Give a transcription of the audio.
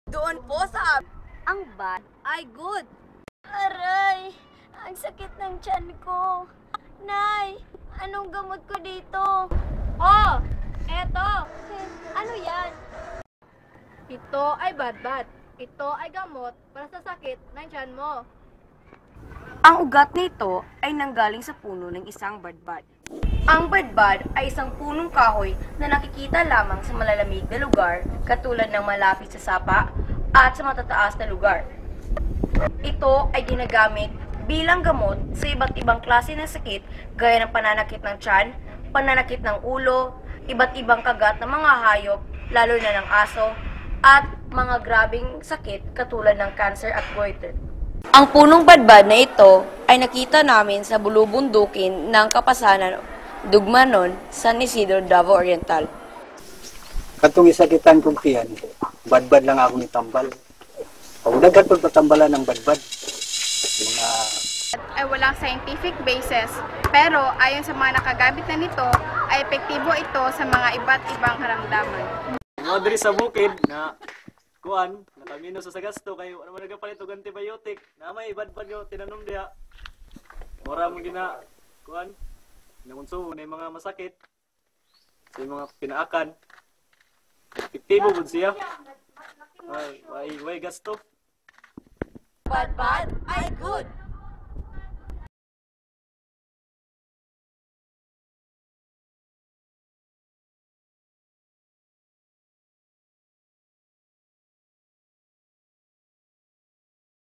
Doon po sa Ang bad ay good. Aray! Ang sakit ng tiyan ko. Nay, anong gamot ko dito? Oh, eto. Ano yan? Ito ay badbad. Ito ay gamot para sa sakit ng tiyan mo. Ang ugat nito ay nanggaling sa puno ng isang badbad. Ang badbad ay isang punong kahoy na nakikita lamang sa malalamig na lugar katulad ng malapit sa sapa at sa matataas na lugar. Ito ay ginagamit bilang gamot sa iba't ibang klase ng sakit gaya ng pananakit ng tiyan, pananakit ng ulo, iba't ibang kagat ng mga hayop, lalo na ng aso, at mga grabing sakit katulad ng cancer at goiter. Ang punong badbad na ito ay nakita namin sa bulubundukin ng Kapasanan, Dugmanon, San Isidro, Davao Oriental. Katong isakitan kong tiyan, badbad lang ako ni tambal. Pag daghan pagpatambalan ng badbad, mga ay walang scientific basis, pero ayon sa mga nakagamit na nito, ay epektibo ito sa mga iba't ibang karamdaman. Mga diri sa bukid na kuan, nakamino sa gasto kayo ano man nagapalit og antibiotic, na may badbad yo tinanom diha. Mura mo gina kuan, namunso na mga masakit sa mga pinaakan. Epektibo gud siya. Ay, way gasto. Badbad ay good.